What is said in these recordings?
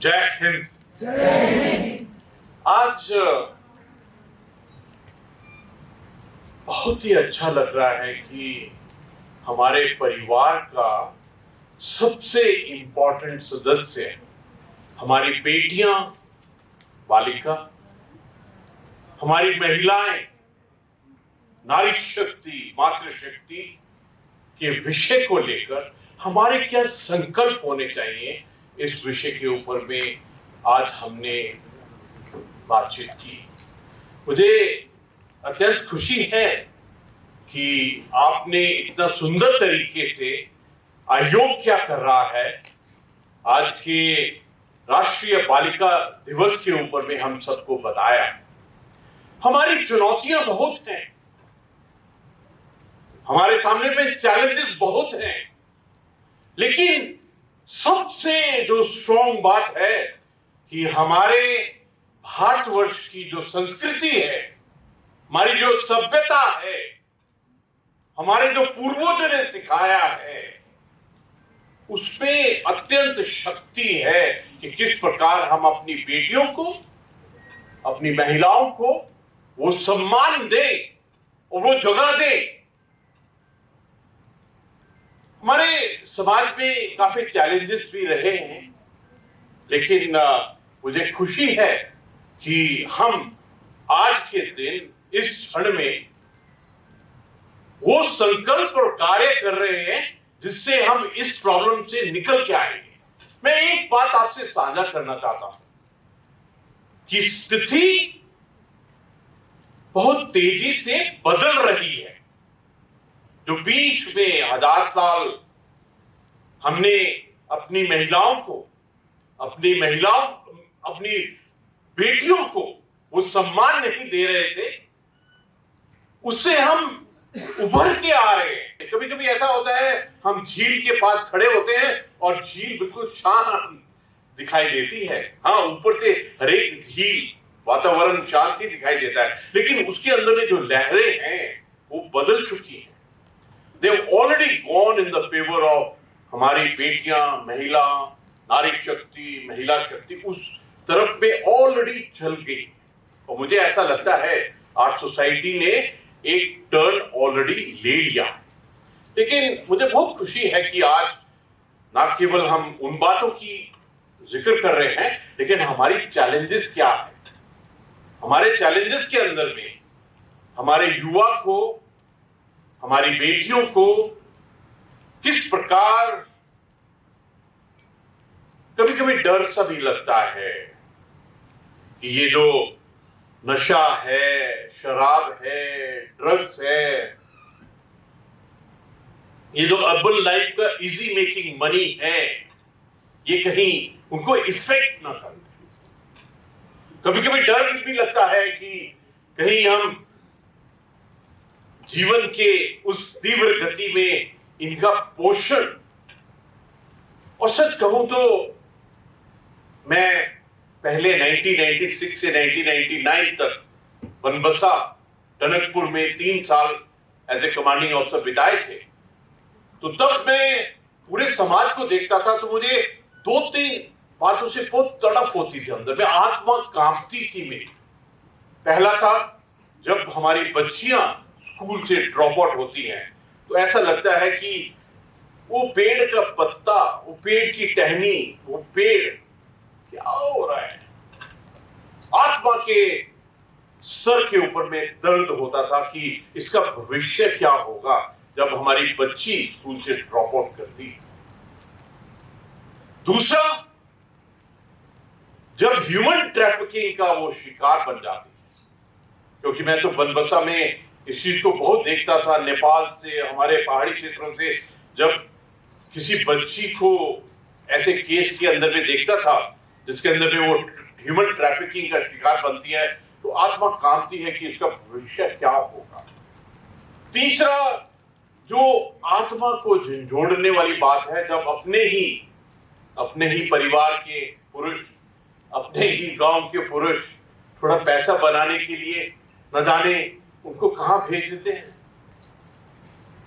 जय हिंद। आज बहुत ही अच्छा लग रहा है कि हमारे परिवार का सबसे इंपॉर्टेंट सदस्य हमारी बेटियां बालिका, हमारी महिलाएं, नारी शक्ति, मातृशक्ति के विषय को लेकर हमारे क्या संकल्प होने चाहिए, इस विषय के ऊपर में आज हमने बातचीत की। मुझे अत्यंत खुशी है कि आपने इतना सुंदर तरीके से आयोग क्या कर रहा है आज के राष्ट्रीय बालिका दिवस के ऊपर में हम सबको बताया। हमारी चुनौतियां बहुत हैं, हमारे सामने में चैलेंजेस बहुत हैं, लेकिन सबसे जो स्ट्रॉन्ग बात है कि हमारे भारतवर्ष की जो संस्कृति है, हमारी जो सभ्यता है, हमारे जो पूर्वजों ने सिखाया है, उसमें अत्यंत शक्ति है कि किस प्रकार हम अपनी बेटियों को, अपनी महिलाओं को वो सम्मान दें और वो जगह दें। हमारे समाज में काफी चैलेंजेस भी रहे हैं, लेकिन मुझे खुशी है कि हम आज के दिन इस क्षण में वो संकल्प और कार्य कर रहे हैं जिससे हम इस प्रॉब्लम से निकल के आएंगे। मैं एक बात आपसे साझा करना चाहता हूं कि स्थिति बहुत तेजी से बदल रही है। जो बीच में 1000 साल हमने अपनी महिलाओं को, अपनी बेटियों को वो सम्मान नहीं दे रहे थे, उससे हम उभर के आ रहे हैं। कभी कभी ऐसा होता है, हम झील के पास खड़े होते हैं और झील बिल्कुल शांत दिखाई देती है। हाँ, ऊपर से हरेक झील वातावरण शांति दिखाई देता है, लेकिन उसके अंदर में जो लहरें हैं वो बदल चुकी हैं। They have already gone in the favor of हमारी बेटियां, महिला, नारी शक्ति, महिला शक्ति उस तरफ में ऑलरेडी चल गई। और मुझे ऐसा लगता है आज सोसाइटी ने एक टर्न ऑलरेडी ले लिया। लेकिन मुझे बहुत खुशी है कि आज ना केवल हम उन बातों की जिक्र कर रहे हैं, लेकिन हमारी चैलेंजेस क्या है। हमारे चैलेंजेस के अंदर में हमारे युवा को, हमारी बेटियों को किस प्रकार कभी कभी डर सा भी लगता है कि ये जो नशा है, शराब है, ड्रग्स है, ये जो अर्बन लाइफ का इजी मेकिंग मनी है, ये कहीं उनको इफेक्ट ना कर दे। कभी कभी डर भी लगता है कि कहीं हम जीवन के उस तीव्र गति में इनका पोषण, और सच कहूं तो मैं पहले 1996 से 1999 तक बनबसा टनकपुर में 3 साल एज ए कमांडिंग ऑफिसर बिताए थे। तो तब मैं पूरे समाज को देखता था, तो मुझे 2-3 बातों से बहुत तड़प होती थी अंदर में, आत्मा कांपती थी मेरी। पहला था, जब हमारी बच्चियां स्कूल से ड्रॉप आउट होती हैं तो ऐसा लगता है कि वो पेड़ का पत्ता, वो पेड़ की टहनी, वो पेड़ क्या हो रहा है। आत्मा के स्तर के ऊपर में दर्द होता था कि इसका भविष्य क्या होगा जब हमारी बच्ची स्कूल से ड्रॉप आउट करती। दूसरा, जब ह्यूमन ट्रैफिकिंग का वो शिकार बन जाती है, क्योंकि मैं तो बनबसा में इस चीज को बहुत देखता था। नेपाल से, हमारे पहाड़ी क्षेत्रों से जब किसी बच्ची को ऐसे केस के अंदर में देखता था जिसके अंदर में वो ह्यूमन ट्रैफिकिंग का शिकार बनती है, तो आत्मा कांपती है कि इसका भविष्य क्या होगा। तीसरा, जो आत्मा को झंझोड़ने वाली बात है, जब अपने ही परिवार के पुरुष, अपने ही गांव के पुरुष थोड़ा पैसा बनाने के लिए न जाने उनको कहां भेज देते हैं।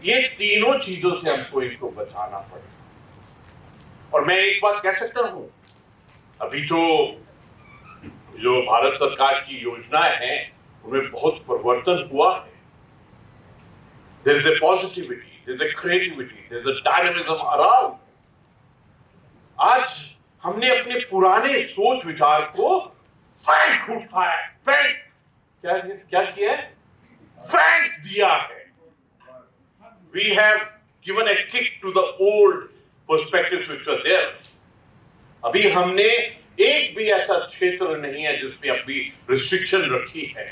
ये तीनों चीजों से हमको इनको बचाना पड़ेगा। और मैं एक बात कह सकता हूं, अभी तो जो भारत सरकार की योजनाएं हैं उनमें बहुत परिवर्तन हुआ है। There is a positivity, there is a creativity, there is a dynamism around. आज हमने अपने पुराने सोच विचार को फेंक उठाया, फेंक क्या किया है? फेंक दिया है। We have given a kick to the old perspectives which were there. अभी हमने एक भी ऐसा क्षेत्र नहीं है जिसमें अभी रिस्ट्रिक्शन रखी है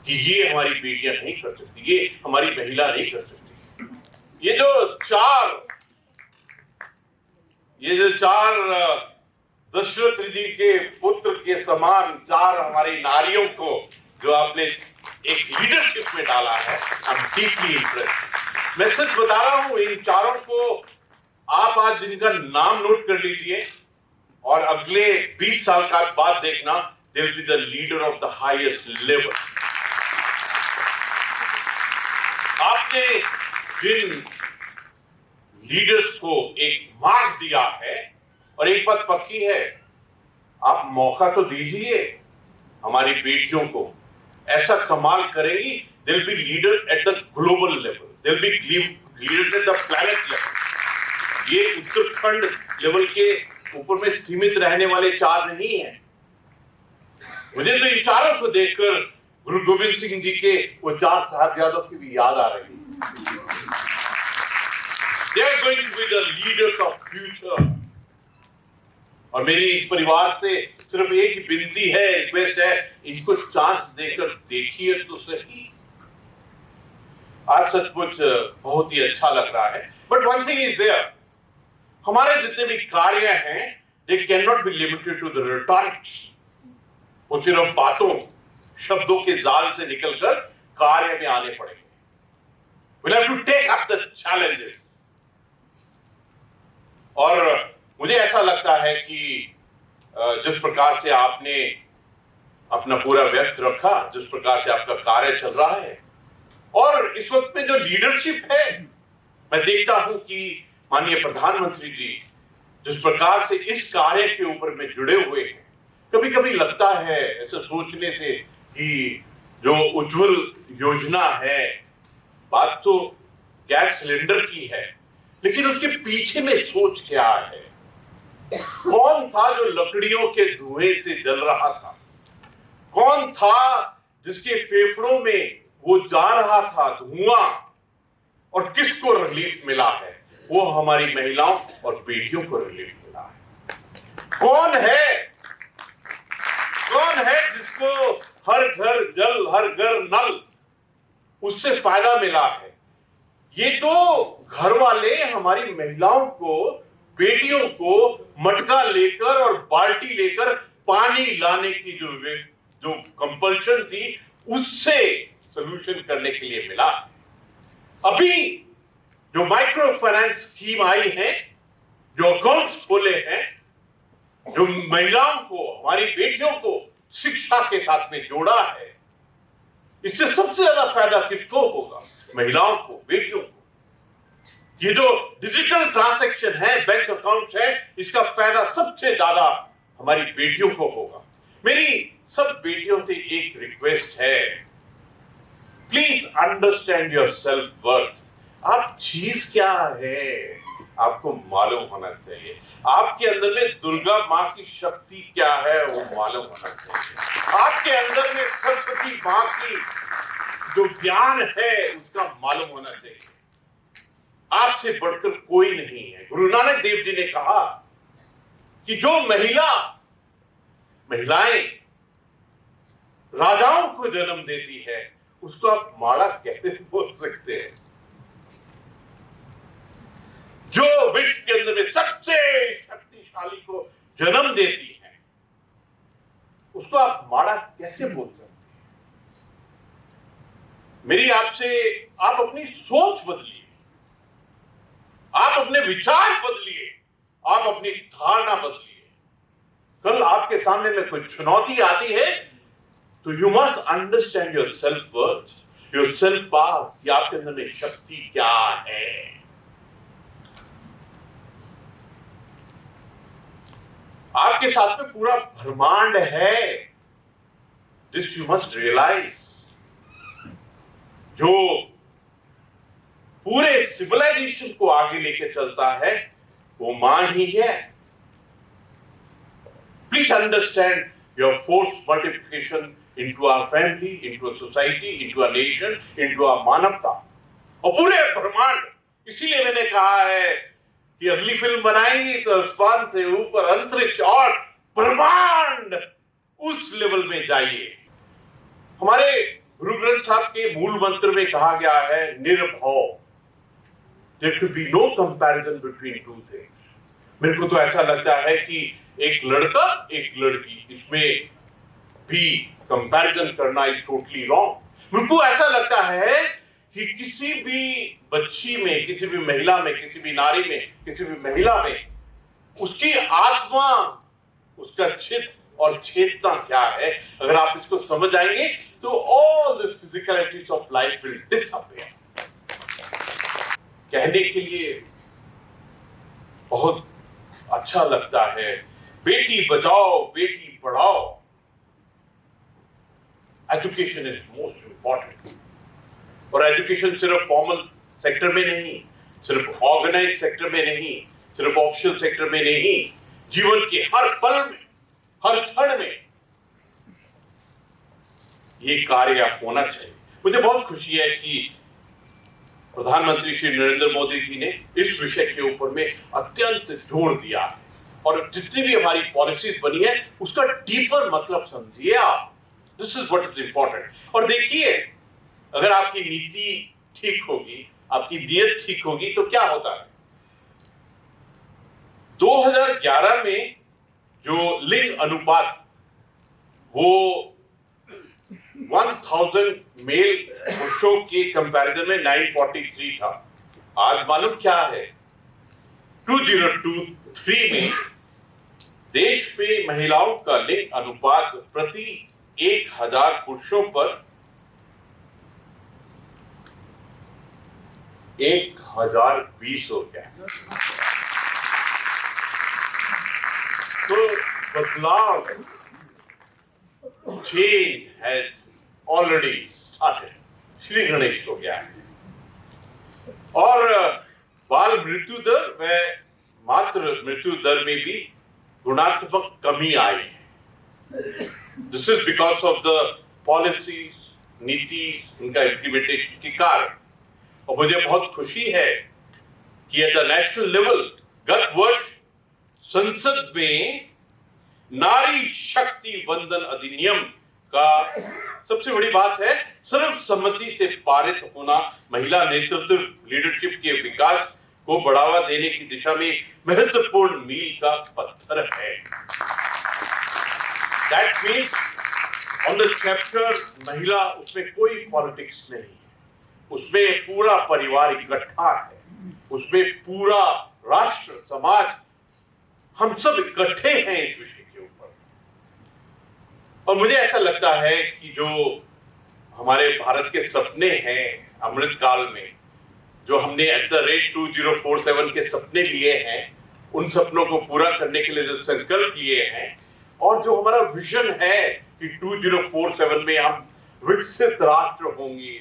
कि ये हमारी बेटियां नहीं कर सकती, ये हमारी महिला नहीं कर सकती। ये जो चार दशरथ जी के पुत्र के समान चार हमारी नारियों को जो आपने एक लीडरशिप में डाला है, आई एम डीपली इम्प्रेस्ड। मैं सच बता रहा हूं, इन चारों को आप आज जिनका नाम नोट कर लीजिए और अगले 20 साल का बाद देखना, they will be the leader of the highest level. आपने जिन लीडर्स को एक मार्ग दिया है, और एक बात पक्की है, आप मौका तो दीजिए हमारी बेटियों को, ऐसा कमाल करेंगी। They will be leader at the global level, they will be leader at the planet level. ये उत्तराखंड लेवल के ऊपर में सीमित रहने वाले चार नहीं हैं। मुझे तो इन चारों को देखकर गुरु गोविंद सिंह जी के वो चार साहबजादों की भी याद आ रही है। They are going to be the leaders of future. और मेरी इस परिवार से सिर्फ एक ही विनती है, रिक्वेस्ट है, इनको चांस देकर देखिए तो सही। आज सचमुच बहुत ही अच्छा लग रहा है। But one thing is there, हमारे जितने भी कार्य हैं, they cannot be limited to the rhetorics. वो सिर्फ बातों, शब्दों के जाल से निकलकर कार्य में आने पड़ेंगे। We'll have to take up the challenges. और मुझे ऐसा लगता है कि जिस प्रकार से आपने अपना पूरा व्यक्त रखा, जिस प्रकार से आपका कार्य चल रहा है, और इस वक्त में जो लीडरशिप है, मैं देखता हूं कि माननीय प्रधानमंत्री जी जिस प्रकार से इस कार्य के ऊपर में जुड़े हुए हैं, कभी कभी लगता है ऐसे सोचने से कि जो उज्जवल योजना है, बात तो गैस सिलेंडर की है, लेकिन उसके पीछे में सोच क्या है? कौन था जो लकड़ियों के धुएं से जल रहा था? कौन था जिसके फेफड़ों में वो जा रहा था धुआं, और किसको रिलीफ मिला है? वो हमारी महिलाओं और बेटियों को रिलीफ मिला है। कौन है जिसको हर घर जल, हर घर नल, उससे फायदा मिला है? ये तो घर वाले हमारी महिलाओं को, बेटियों को मटका लेकर और बाल्टी लेकर पानी लाने की जो कंपल्शन थी, उससे सॉल्यूशन करने के लिए मिला। अभी जो माइक्रो फाइनेंस स्कीम आई है, जो अकाउंट्स खोले हैं, जो महिलाओं को, हमारी बेटियों को शिक्षा के साथ में जोड़ा है, इससे सबसे ज्यादा फायदा किसको होगा? महिलाओं को, बेटियों को। ये जो डिजिटल ट्रांजैक्शन है, बैंक अकाउंट है, इसका फायदा सबसे ज्यादा हमारी बेटियों को होगा। मेरी सब बेटियों से एक रिक्वेस्ट है, please understand your self worth. आप चीज क्या है आपको मालूम होना चाहिए। आपके अंदर में दुर्गा माँ की शक्ति क्या है वो मालूम होना चाहिए। आपके अंदर में सरस्वती माँ की जो ज्ञान है उसका मालूम होना चाहिए। आपसे बढ़कर कोई नहीं है। गुरु नानक देव जी ने कहा कि जो महिलाएं राजाओं को जन्म देती है, उसको आप माड़ा कैसे बोल सकते हैं? जो विश्व के अंदर में सबसे शक्तिशाली को जन्म देती है, उसको आप माड़ा कैसे बोल सकते हैं? मेरी आपसे, आप अपनी सोच बदलिए, आप अपने विचार बदलिए, आप अपनी धारणा बदलिए। कल आपके सामने में कोई चुनौती आती है तो you must understand your self worth, your self power, कि आपके अंदर में शक्ति क्या है। आपके साथ में पूरा ब्रह्मांड है। This you must realise. जो पूरे सिविलाइजेशन को आगे लेके चलता है वो मां ही है। Please understand your force multiplication into our family, into society, into our nation, into our मानवता और पूरे ब्रह्मांड। इसीलिए मैंने कहा है कि अगली फिल्म बनाएंगे तो आसमान से ऊपर अंतरिक्ष और ब्रह्मांड, उस लेवल में जाइए। हमारे गुरु ग्रंथ साहब के मूल मंत्र में कहा गया है निर्भव। There should be no comparison between two things. मेरे को तो ऐसा लगता है कि एक लड़का एक लड़की, इसमें भी कंपैरिजन करना इज टोटली रॉन्ग। मेरे को ऐसा लगता है कि किसी भी बच्ची में, किसी भी महिला में, किसी भी नारी में, किसी भी महिला में उसकी आत्मा, उसका चित्त और चेतना क्या है, अगर आप इसको समझ आएंगे तो all the physicalities of life will disappear. कहने के लिए बहुत अच्छा लगता है, Beti Bachao Beti Padhao. Education is most important. और एजुकेशन सिर्फ फॉर्मल सेक्टर में नहीं, सिर्फ ऑर्गेनाइज सेक्टर में नहीं, सिर्फ ऑफिशियल सेक्टर में नहीं, जीवन के हर पल में, हर क्षण में ये कार्य होना चाहिए। मुझे बहुत खुशी है कि प्रधानमंत्री श्री नरेंद्र मोदी जी ने इस विषय के ऊपर में अत्यंत जोर दिया है और जितनी भी हमारी पॉलिसीज बनी है उसका डीपर मतलब समझिए आप। This is what is important. और देखिए, अगर आपकी नीति ठीक होगी, आपकी नीयत ठीक होगी तो क्या होता है। 2011 में जो लिंग अनुपात वो 1000 मेल पुरुषों के कंपैरिजन में 943 था। आज मालूम क्या है, 2023 में देश में महिलाओं का लिंग अनुपात प्रति 1000 पुरुषों पर 1020 हो गया। तो बदलाव, change has already started। Shri Ganesh हो गया है। और बाल मृत्यु दर व मातृ मृत्यु दर में भी गुणात्मक कमी आई है। This is because of the policies, नीति, उनका इम्प्लीमेंटेशन के कारण। और मुझे बहुत खुशी है कि एट द नेशनल लेवल गत वर्ष संसद में नारी शक्ति वंदन अधिनियम का सबसे बड़ी बात है सर्वसम्मति से पारित होना महिला नेतृत्व, लीडरशिप के विकास को बढ़ावा देने की दिशा में महत्वपूर्ण मील का पत्थर है। That means on the chapter महिला, उसमें कोई पॉलिटिक्स नहीं है, उसमें पूरा परिवार इकट्ठा है, उसमें पूरा राष्ट्र समाज, हम सब इकट्ठे हैं इस विषय के ऊपर। और मुझे ऐसा लगता है कि जो हमारे भारत के सपने हैं अमृत काल में, जो हमने एट द रेट 2047 के सपने लिए हैं, उन सपनों को पूरा करने के लिए जो संकल्प लिए हैं, और जो हमारा विजन है कि 2047 में हम विकसित राष्ट्र होंगे,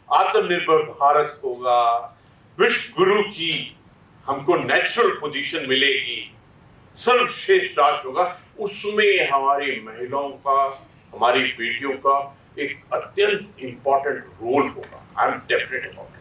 आत्मनिर्भर भारत होगा, विश्व गुरु की हमको नेचुरल पोजीशन मिलेगी, सर्वश्रेष्ठ राष्ट्र होगा, उसमें हमारी महिलाओं का, हमारी बेटियों का एक अत्यंत इंपॉर्टेंट रोल होगा। I am definite about